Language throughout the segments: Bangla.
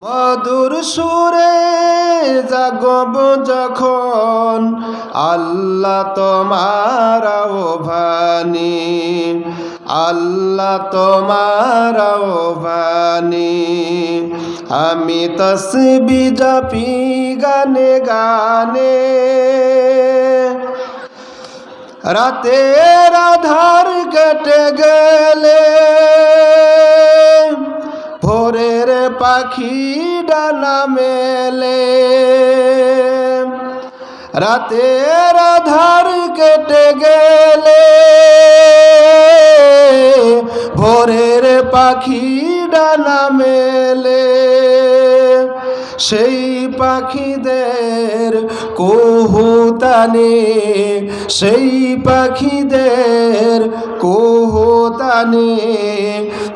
মধুর সুরে জাগব যখন আল্লাহ তোমার আহ্বানে, আল্লাহ তোমার আহ্বানে। আমি তসবিহ জপি গানে গানে, রাতের আধার কেটে গেলে ভোরের পাখি ডানা মেলে। রাতের আধার কেটে গেলে ভোরের পাখি ডানা মেলে। সেই পাখিদের কুহুতানে, সেই পাখিদের কুহুতানে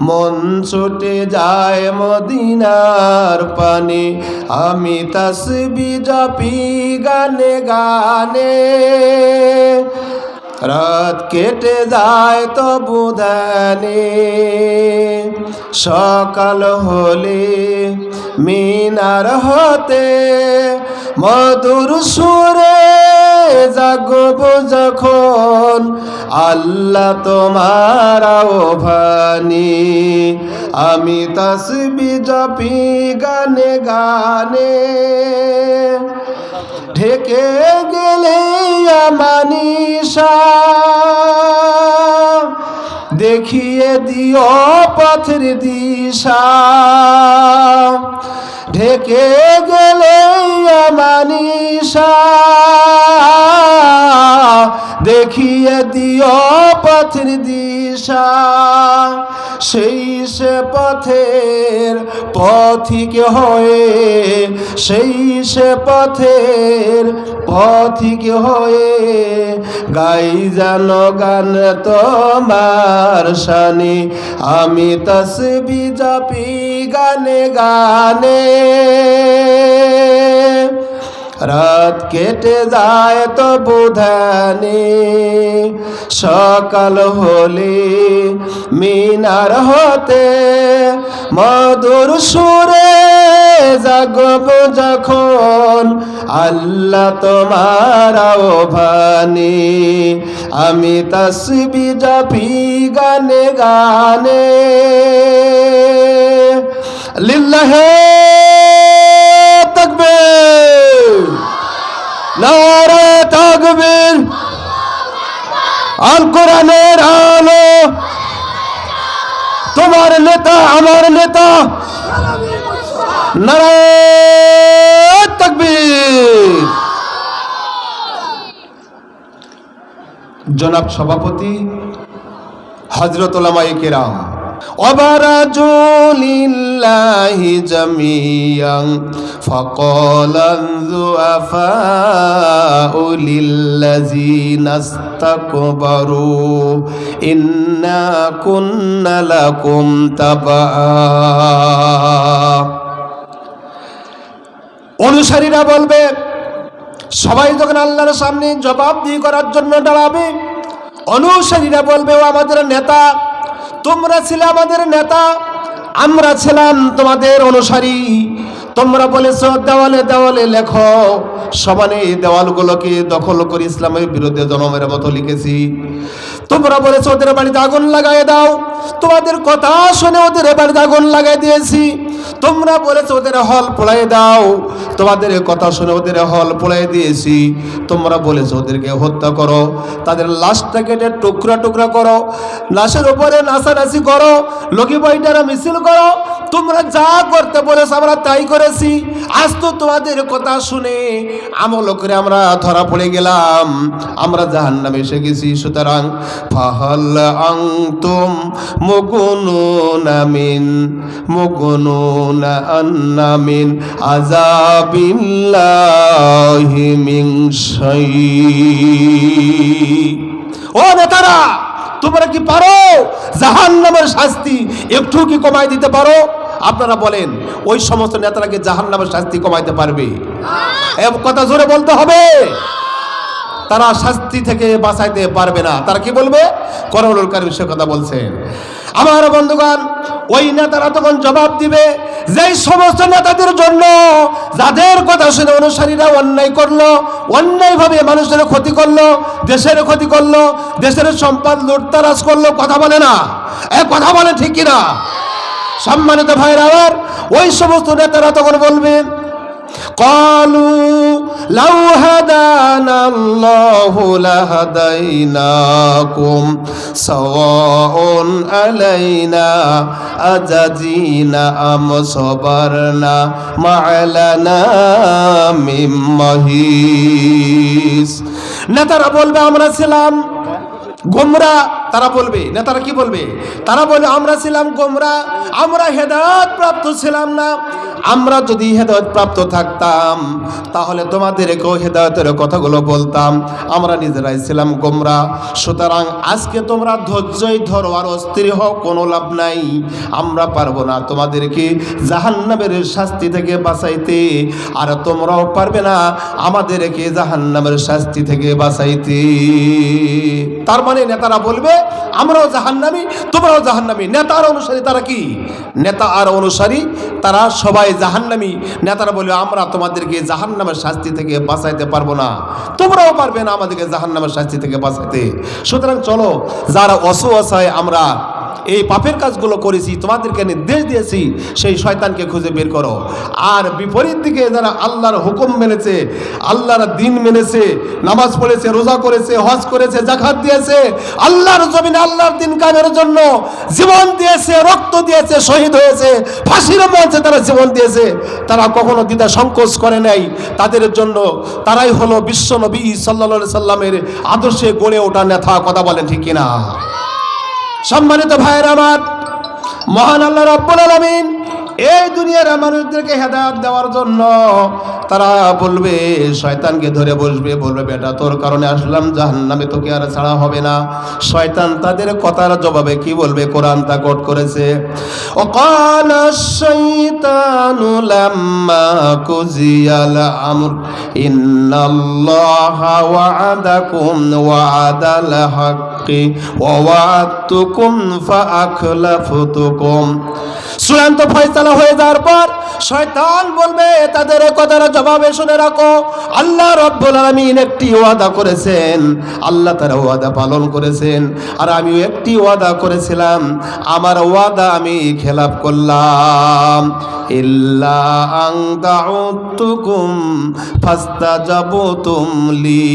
মন ছুটে যায় মদিনার পানে। আমি তাসবিহ জপি গানে গানে, রাত কেটে যায় তবু ধ্যানে। সকাল হলে মিনার হতে মধুর সুরে জাগব যখন আল্লাহ তোমার আহ্বানে। আমি তাসবিহ জপি গানে গানে, ঢেকে গেলে আমানিশা দেখিয়ে দিও পথের দিশা। ঢেকে গেলে আমানিশা দেখিয়ে দিও পথের দিশা। সেই সে পথের পথিক হয়ে, সেই সে পথের পথিক হয়ে গাই যেন গান তোমার শানে। আমি তাসবিহ জপি গানে গানে, রাত কেটে যায় তবু ধ্যানে। সকাল হলে মিনার হতে মধুর সুরে জাগব যখন আল্লাহ তোমার আহ্বানে। আমি তাসবিহ জপি গানে গানে। লিল্লাহে তাকবীর, নারে তাকবীর। আল কোরআনের আলো, তোমার নেতা আমার নেতা, নারে তাকবীর। জনাব সভাপতি হযরত উলামায়ে কেরাম, ওয়াবারাজুলিল্লাহি জামিয়ান ফাকালান যুআফাউ লিল্লাযিনা ইসতাকবারু ইন্না কুন্না লাকুম তাবা। অনুসারীরা বলবে, সবাই যখন আল্লাহর সামনে জবাবদিহি করার জন্য দাঁড়াবে, অনুসারীরা বলবে, ও আমাদের নেতা, তোমরা ছিলে আমাদের নেতা, আমরা ছিলাম তোমাদের অনুসারী। তোমরা বলেছ দেওয়ালে দেওয়ালে লেখো, সমানে দেওয়ালগুলোকে দখল করে ইসলামের বিরুদ্ধে জনমের মতো লিখেছি। তোমরা বলেছ ওদের বাড়িতে আগুন লাগাই দাও, তোমাদের কথা শুনে ওদের বাড়িতে আগুন লাগাই দিয়েছি। তোমরা বলেছ ওদের হল পোড়াই দাও, তোমাদের কথা শুনে ওদের হল পোড়াই দিয়েছি। তোমরা বলেছ ওদেরকে হত্যা করো, তাদের লাশটা কেটে টুকরা টুকরা করো, লাশের উপরে নাচানাচি করো, লগি বইটারা মিছিল করো। তোমরা যা করতে বলেছ আমরা তাই করেছি। আজ তো তোমাদের কথা শুনে আমল করে আমরা ধরা পড়ে গেলাম, আমরা জাহান্নামে এসে গেছি। সুতরাং ফাহাল আনতুম মুগুনুনা মিন মুগুনুনা আন্না মিন আযাবিল্লাহি মিন শাই। ও নেতারা, তোমরা কি পারো জাহান্নামের শাস্তি একটু কি কমাই দিতে পারো? আপনারা বলেন, ওই সমস্ত নেতারাকে জাহান্নামের শাস্তি কমাইতে পারবে? এই কথা জোরে বলতে হবে। তারা শাস্তি থেকে বাঁচাইতে পারবে না। তারা কি বলবে? করুণার কারণে সে কথা বলছেন। আমার বন্ধুগণ, ওই নেতারা তখন জবাব দিবে, যেই সমস্ত নেতাদের জন্য যাদের কথা শুনে অনুসারীরা অন্যায় করলো, অন্যায়ভাবে মানুষের ক্ষতি করলো, দেশের ক্ষতি করলো, দেশের সম্পদ লুটতারাজ করলো, কথা বলে না, কথা বলে ঠিক কিনা? সম্মানিত ভাইরা আমার, ওই সমস্ত নেতারা তখন বলবে, ক্বালু লাউ হাদানাল্লাহু লাহাদাইনাকুম সাওয়াউন আলাইনা আজাজিনা আম সাবারনা মা'লানা মিন মাহিস। নেতারা বলবে আমরা ছিলাম গোমরা। তারা বলবে, নেতারা কি বলবে? তারা বলে আমরা ছিলাম গোমরা, আমরা হেদায়েত প্রাপ্ত ছিলাম না। আমরা যদি হেদায়েত প্রাপ্ত থাকতাম তাহলে তোমাদেরকেও হেদায়েতের কথাগুলো বলতাম, আমরা নিজেরাই ছিলাম গোমরা। সুতরাং আজকে তোমরা ধৈর্যই ধরো আর অস্থির হও, কোনো লাভ নাই। আমরা পারবো না তোমাদেরকে জাহান্নামের শাস্তি থেকে বাঁচাইতে, আর তোমরাও পারবে না আমাদেরকে জাহান্নামের শাস্তি থেকে বাঁচাইতে। তার মানে নেতারা বলবে আমরাও জাহান্নামী, তোমরাও জাহান্নামী। নেতার অনুসারী তারা কি? নেতা আর অনুসারী তারা সবাই জাহান্নামী। নেতারা বলবে আমরা তোমাদেরকে জাহান্নামের শাস্তি থেকে বাঁচাইতে পারবো না, তোমরাও পারবে না আমাদেরকে জাহান্নামের শাস্তি থেকে বাঁচাইতে। সুতরাং চলো, যারা অসহায় আমরা এই পাপের কাজগুলো করেছি, তোমাদেরকে নির্দেশ দিয়েছি, সেই শয়তানকে খুঁজে বের করো। আর বিপরীত দিকে যারা আল্লাহর হুকুম মেনেছে, আল্লাহর দিন মেনেছে, নামাজ পড়েছে, রোজা করেছে, হজ করেছে, জাকাত দিয়েছে, আল্লাহর জমিনে আল্লাহর দিন কায়েমের জন্য জীবন দিয়েছে, রক্ত দিয়েছে, শহীদ হয়েছে, ফাঁসির মঞ্চে তারা জীবন দিয়েছে, তারা কখনো দ্বিধা সংকোচ করে নাই, তাদের জন্য তারাই হলো বিশ্ব নবী সাল্লাল্লাহু আলাইহি সাল্লামের আদর্শে গড়ে ওঠা নেতা। কথা বলেন ঠিক কিনা? সম্মানিত ভাইয়েরা আমার, মহান আল্লাহ রাব্বুল আলামিন এই দুনিয়ার মানুষদেরকে হেদায়েত দেওয়ার জন্য তারা বলবে, শয়তানকে ধরে বসবে, বলবে বেটা তোর কারণে আসলাম জাহান্নামে, তোকে আর ছাড়া হবে না। শয়তান তাদের কথার জবাবে কি বলবে? কোরআন তা কোট করেছে, ওয়াকালা শাইতানু লাম্মা কুজিয়াল আমর ইন্নাল্লাহা ওয়া'আদাকুম ওয়া'আদাল হাক্কি ওয়া ওয়া'আদতুকুম ফাআখলাফতুকুম। চূড়ান্ত ফয়সালা হয়ে যাওয়ার পর শয়তান বলবে, তাদের কথার জবাবে শুনে রাখো, আল্লাহ রাব্বুল আলামিন একটি ওয়াদা করেছেন, আল্লাহ তার ওয়াদা পালন করেছেন, আর আমিও একটি ওয়াদা করেছিলাম, আমার ওয়াদা আমি খেলাপ করলাম। ইল্লা আন দাউতুকুম ফাস্তাজাবতুম লি।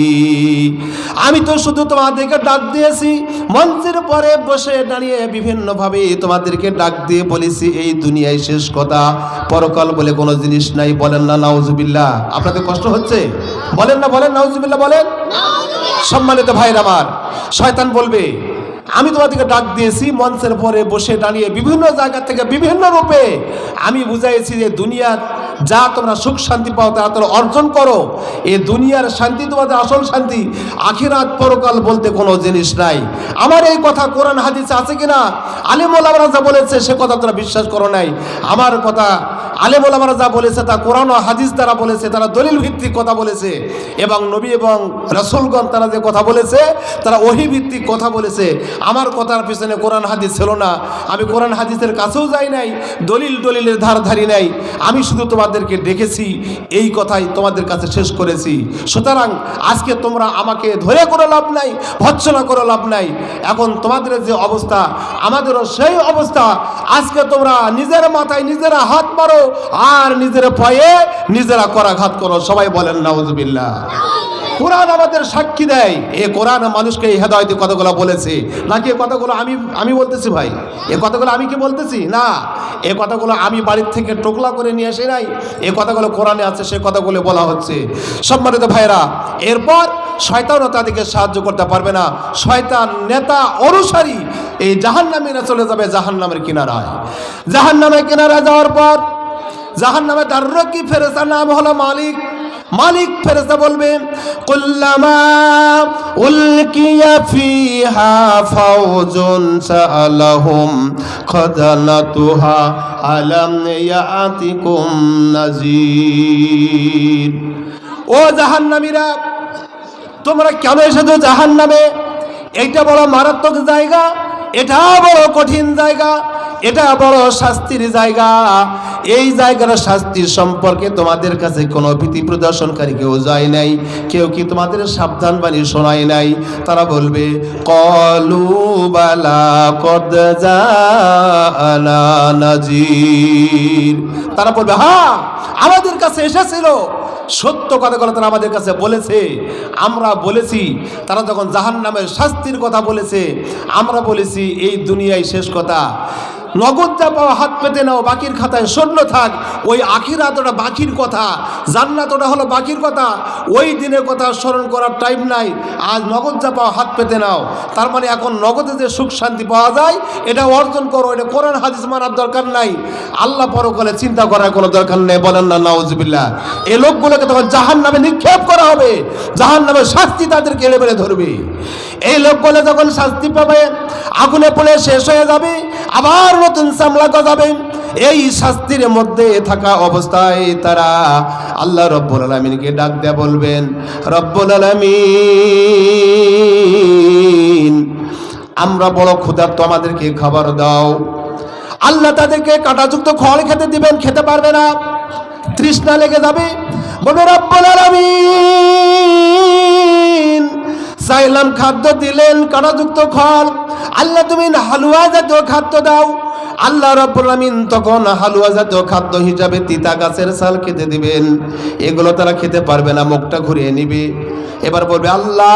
আমি তো শুধু তোমাদেরকে ডাক দিয়েছি, মঞ্চের পরে বসে দাঁড়িয়ে বিভিন্নভাবে তোমাদেরকে ডাক দিয়ে বলেছি এই দুনিয়ায় শেষ কথা, পরকাল বলে কোনো জিনিস নাই। বলেন না নাউজুবিল্লাহ? আপনাদের কষ্ট হচ্ছে? বলেন না, বলেন নাউজুবিল্লাহ, বলেন। সম্মানিত ভাইরা আমার, শয়তান বলবে আমি তোমাদেরকে ডাক দিয়েছি, মঞ্চের পরে বসে দাঁড়িয়ে বিভিন্ন জায়গা থেকে বিভিন্ন রূপে আমি বুঝাইছি যে দুনিয়ার যা তোমরা সুখ শান্তি পাও তা তোমরা অর্জন করো, এই দুনিয়ার শান্তি তোমাদের আসল শান্তি, আখিরাত পরকাল বলতে কোনো জিনিস নাই। আমার এই কথা কোরআন হাদিসে আছে কিনা? আলেম ওলামারা যা বলেছে সে কথা তোমরা বিশ্বাস করো নাই। আমার কথা আলেম ওলামারা যা বলেছে তা কোরআন ও হাদিস তারা বলেছে, তারা দলিল ভিত্তিক কথা বলেছে, এবং নবী এবং রাসূলগণ তারা যে কথা বলেছে তারা ওহী ভিত্তিক কথা বলেছে। আমার কথার পিছনে কোরআন হাদিস ছিল না, আমি কোরআন হাদিসের কাছেও যাই নাই, দলিলের ধার ধারি নাই, আমি শুধু তোমাদেরকে ডেকেছি, এই কথাই তোমাদের কাছে শেষ করেছি। সুতরাং আজকে তোমরা আমাকে ধরে কোনো লাভ নাই, ভৎসনা করে লাভ নাই। এখন তোমাদের যে অবস্থা আমাদেরও সেই অবস্থা। আজকে তোমরা নিজের মাথায় নিজেরা হাত মারো আর নিজের পায়ে নিজেরা করাঘাত করো। সবাই বলেন নাউজুবিল্লাহ। কোরআন আমাদের সাক্ষী দেয়, এ কোরআন মানুষকে এই হেদায়েতের কথাগুলো বলেছে, নাকি এ কথাগুলো আমি বলতেছি? ভাই, এ কথাগুলো আমি কি বলতেছি? না, এ কথাগুলো আমি বাড়ির থেকে টোকলা করে নিয়ে আসি নাই, এ কথাগুলো কোরআনে আছে, সে কথাগুলো বলা হচ্ছে। সম্মানিত ভাইরা, এরপর শয়তানও তাদেরকে সাহায্য করতে পারবে না। শয়তান নেতা অনুসারী এই জাহান্নামীরা চলে যাবে জাহান্নামের কিনারায়। জাহান্নামের কিনারায় যাওয়ার পর জাহান্নামে দাররকি ফেরেশতার নাম হলো মালিক। মালিক ফেরেশতা বলবে, কুল্লামা উলকিয়া ফিহা ফাওজুন সাআলাহুম খাজানাতুহা আলাম ইয়াতিকুম নাযীর। ও জাহান্নামীরা, তোমরা কেন এসেছো জাহান্নামে? এইটা বড় মারাত্মক জায়গা, এটা বড় কঠিন জায়গা, এটা বড় শাস্তির জায়গা। এই জায়গার শাস্তি সম্পর্কে তোমাদের কাছে কোনো ভীতি প্রদর্শনকারী কেউ যায় নাই, কেউ কি তোমাদের সাবধান বাণী শোনায় নাই? তারা বলবে ক্বালু বালা কদ জাআনা নাযীর। তারা বলবে হ্যাঁ, আমাদের কাছে এসেছিল, সত্য কথাগুলো তারা আমাদের কাছে বলেছে, আমরা বলেছি। তারা যখন জাহান্নামের শাস্তির কথা বলেছে, আমরা বলেছি এই দুনিয়ায় শেষ কথা, নগদ যা পাওয়া হাত পেতে নাও, বাকির খাতায় শূন্য থাক। ওই আখিরাত ওটা বাকির কথা, জান্নাত ওটা হলো বাকির কথা। ওই দিনের কথা স্মরণ করার টাইম নাই, আজ নগদ যা পাওয়া হাত পেতে নাও। তার মানে এখন নগদে যে সুখ শান্তি পাওয়া যায় এটা অর্জন করো, এটা কোরআন হাদিস মানার দরকার নাই, আল্লাহ পরকালে চিন্তা করার কোনো দরকার নেই। বলেন না নাউজুবিল্লাহ। এই লোকগুলোকে তখন জাহান্নামে নিক্ষেপ করা হবে, জাহান্নামের শাস্তি তাদেরকে এলে বেড়ে ধরবে। এই লোকগুলো যখন শাস্তি পাবে, আগুনে পড়ে শেষ হয়ে যাবে, আবার নতুন চামড়া গজাবে। এই শাস্তির মধ্যে থাকা অবস্থায় তারা আল্লাহ রব্বুল আলামিনকে ডাক দেয়া বলবেন, রব্বুল আলামিন আমরা বড় ক্ষুধার্ত, আমাদেরকে খাবার দাও। আল্লাহ তাদেরকে কাঁটাযুক্ত খড় খেতে দিবেন, খেতে পারবে না, তৃষ্ণা লেগে যাবে। বলবে রব্বুল আলামিন চাইলাম খাদ্য, দিলেন কাঁটাযুক্ত খড়। আল্লাহ তুমি হালুয়া জাতীয় খাদ্য দাও। আল্লাহ রাব্বুল আলামিন তখন হালুয়া জাতীয় খাদ্য হিসাবে তিতা গাছের ছাল খেতে দিবেন। এগুলো তারা খেতে পারবে না, মুখটা ঘুরিয়ে নিবে। এবার বলবে আল্লাহ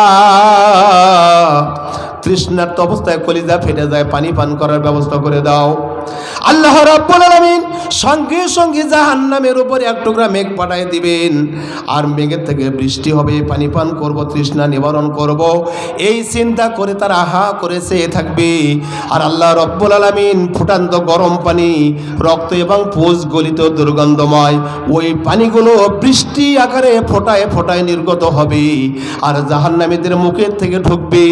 তৃষ্ণার্ত অবস্থায় কলিজা ফেটে যায়, পানি পান করার ব্যবস্থা করে দাও। আল্লাহ রাব্বুল আলামিন সঙ্গে সঙ্গে জাহান্নামের উপরে এক টুকরা মেঘ পাঠিয়ে দিবেন, আর মেঘের থেকে বৃষ্টি হবে, পানি পান করব, তৃষ্ণা নিবারণ করব। এই চিন্তা করে তারা আহা করে চেয়ে থাকবে। আর আল্লাহ রাব্বুল আলামিন ফুটান্ত গরম পানি, রক্ত এবং পুজ গলিত দুর্গন্ধময় ওই পানিগুলো বৃষ্টি আকারে ফোটায় ফোটায় নির্গত হবে, আর জাহান্নামীদের মুখের থেকে ঢুকবে।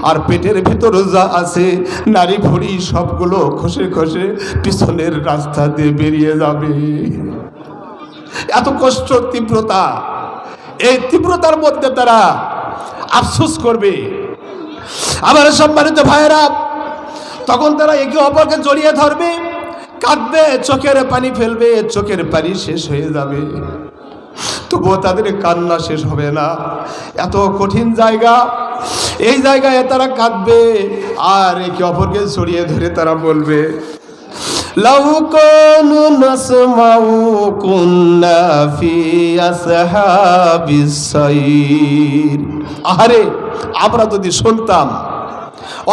আর পেটের ভিতর যা আছে নারী ভুঁড়ি সবগুলো খসে খসে পিছনের রাস্তা দিয়ে বেরিয়ে যাবে। এত কষ্ট, তীব্রতা, এই তীব্রতার মধ্যে তারা আফসোস করবে। আমার সম্মানিত ভাইয়েরা, তখন তারা একে অপরকে জড়িয়ে ধরবে, কাঁদবে, চোখের পানি ফেলবে, চোখের পানি শেষ হয়ে যাবে, তবুও তাদের কান্না শেষ হবে না। এত কঠিন জায়গা, এই জায়গায় তারা কাঁদবে আর একে অপরকে জড়িয়ে ধরে তারা বলবে লাউ কুনু নাসমাউ কুন্না ফি আসহাবিস সাইর। আরে আমরা যদি শুনতাম,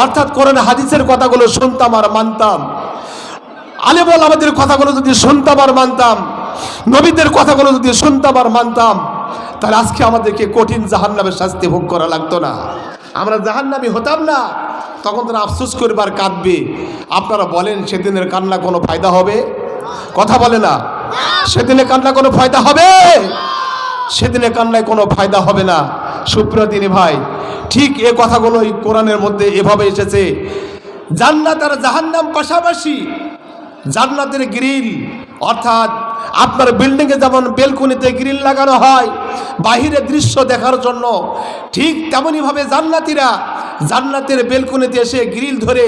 অর্থাৎ কোরআন হাদিসের কথাগুলো শুনতাম আর মানতাম, আলেম ওলামাদের কথাগুলো যদি শুনতাম আর মানতাম, নবীদের কথাগুলো যদি শুনতাম আর মানতাম, তাহলে আজকে আমাদেরকে কঠিন জাহান্নামের শাস্তি ভোগ করা লাগতো না, আমরা জাহান্নামী হতাম না। তখন তারা আফসোস করবে আর কাঁদবে। আপনারা বলেন সেদিনের কান্না কোনো ফায়দা হবে? কথা বলে না, সেদিনে কান্না কোনো ফায়দা হবে? সেদিনে কান্নায় কোনো ফায়দা হবে না। সুপ্রিয় দিনী ভাই, ঠিক এ কথাগুলোই কোরআনের মধ্যে এভাবে এসেছে। জান্নাত আর জাহান্নাম পাশাপাশি। জান্নাতের গ্রিল, অর্থাৎ আপনার বিল্ডিংয়ে যেমন বেলকনিতে গ্রিল লাগানো হয় বাহিরের দৃশ্য দেখার জন্য, ঠিক তেমনইভাবে জান্নাতীরা জান্নাতের বেলকনিতে এসে গ্রিল ধরে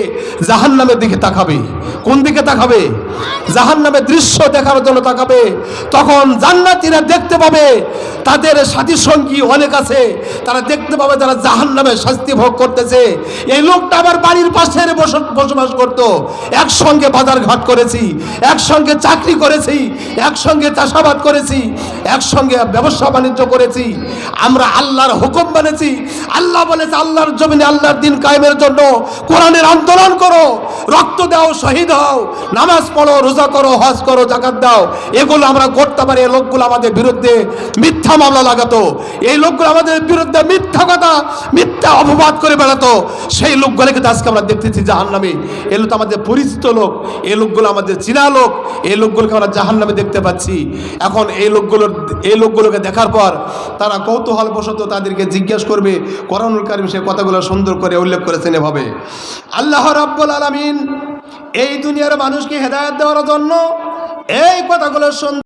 জাহান্নামের দিকে তাকাবে। কোন দিকে তাকাবে? জাহান্নামের দৃশ্য দেখার জন্য তাকাবে। তখন জান্নাতীরা দেখতে পাবে তাদের সাথী সঙ্গী অনেক আছে, তারা দেখতে পাবে তারা জাহান্নামের শাস্তি ভোগ করতেছে। এই লোকটা আমার বাড়ির পাশে বসবাস করত, একসঙ্গে বাজার ঘাট করেছি, একসঙ্গে চাকরি করেছি, একসঙ্গে চাষাবাদ করেছি, একসঙ্গে ব্যবসা বাণিজ্য করেছি, আমরা আল্লাহর হুকুম মানেছি। আল্লাহ বলেছে আল্লাহর জমিনে আল্লাহর দিন কায়েমের জন্য কোরআনের আন্দোলন করো, রক্ত দাও, শহীদ হও, নামাজ পড়ো, রোজা করো, হজ করো, যাকাত দাও। এগুলো আমরা করতে পারি। এই লোকগুলো আমাদের বিরুদ্ধে মিথ্যা মামলা লাগাতো, এই লোকগুলো আমাদের বিরুদ্ধে মিথ্যা কথা, মিথ্যা অপবাদ করে বেড়াতো। সেই লোকগুলোকে আজকে আমরা দেখতেছি জাহান্নামে। এগুলো তো আমাদের পরিচিত লোক, এই লোকগুলো আমাদের চেনা লোক, এই লোকগুলোকে আমরা জাহান্নামে দেখতে পাচ্ছি। এখন এই লোকগুলোকে দেখার পর তারা কৌতূহলবশত তাদেরকে জিজ্ঞেস করবে। কোরআনুল কারীম সে কথাগুলো সুন্দর করে উল্লেখ করেছেন এভাবে। আল্লাহ রাব্বুল আলামিন এই দুনিয়ার মানুষকে হেদায়েত দেওয়ার জন্য এই কথাগুলো